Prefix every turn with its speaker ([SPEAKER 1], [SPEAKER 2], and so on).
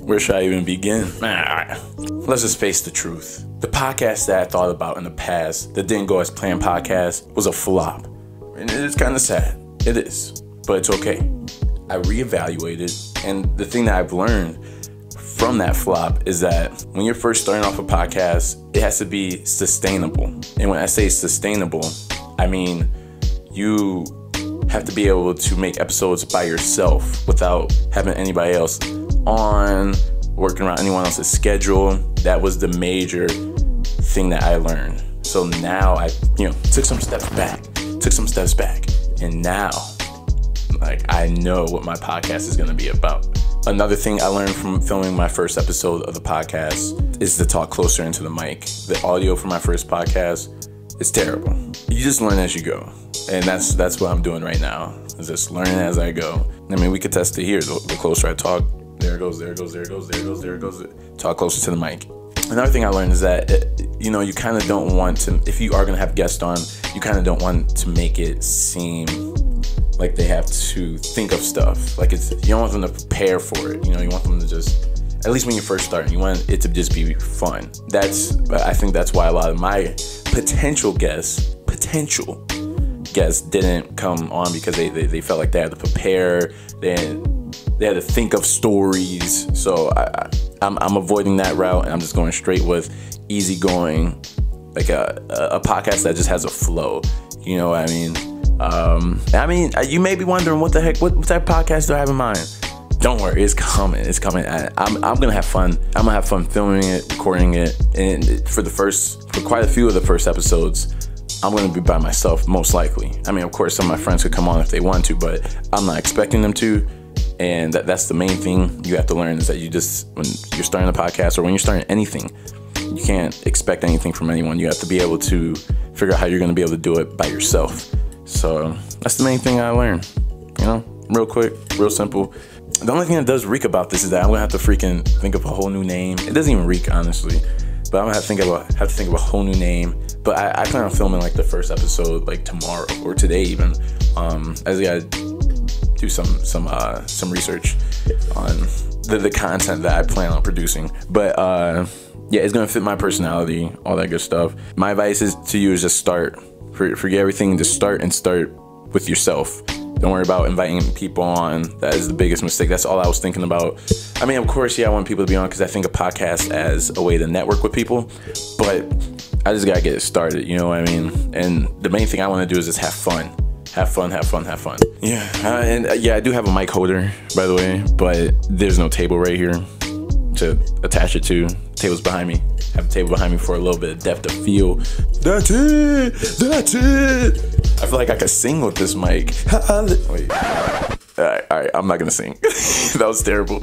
[SPEAKER 1] Where should I even begin? Alright, let's just face the truth. The podcast that I thought about in the past that didn't go as planned podcast was a flop. And it is kind of sad. It is. But it's okay. I reevaluated, and the thing that I've learned from that flop is that when you're first starting off a podcast, it has to be sustainable. And when I say sustainable, I mean you have to be able to make episodes by yourself without having anybody else on, working around anyone else's schedule. That was the major thing that I learned. So now I, took some steps back, and now, I know what my podcast is gonna be about. Another thing I learned from filming my first episode of the podcast is to talk closer into the mic. The audio for my first podcast is terrible. You just learn as you go. And that's what I'm doing right now. Is just learning as I go. I mean, we could test it here. The closer I talk, there it goes. Talk closer to the mic. Another thing I learned is that, you kind of don't want to, if you are going to have guests on, you kind of don't want to make it seem like they have to think of stuff. You don't want them to prepare for it. You want them to just, at least when you're first starting, you want it to just be fun. I think that's why a lot of my potential guests didn't come on, because they felt like they had to prepare, they had to think of stories. So I'm avoiding that route, and I'm just going straight with easygoing, like a podcast that just has a flow. You know what I mean? You may be wondering what type of podcast do I have in mind? Don't worry, it's coming. I'm gonna have fun. I'm gonna have fun filming it, recording it, and for quite a few of the first episodes, I'm gonna be by myself, most likely. Of course, some of my friends could come on if they want to, but I'm not expecting them to. And that's the main thing you have to learn, is that when you're starting a podcast or when you're starting anything, you can't expect anything from anyone. You have to be able to figure out how you're gonna be able to do it by yourself. So that's the main thing I learned. Real quick, real simple. The only thing that does reek about this is that I'm gonna have to freaking think of a whole new name. It doesn't even reek, honestly, but I'm gonna have to think of a whole new name. But I plan on filming the first episode tomorrow or today even. As I gotta do some research on the content that I plan on producing. But yeah, it's gonna fit my personality, all that good stuff. My advice to you is just start. Forget everything, just start with yourself. Don't worry about inviting people on. That is the biggest mistake. That's all I was thinking about. Of course, yeah, I want people to be on because I think a podcast as a way to network with people, but I just gotta get it started, you know what I mean? And the main thing I wanna do is just have fun. Have fun. Yeah, I do have a mic holder, by the way, but there's no table right here to attach it to. The table's behind me. I have a table behind me for a little bit of depth of feel. That's it. I feel like I could sing with this mic. Wait. All right, I'm not gonna sing. That was terrible.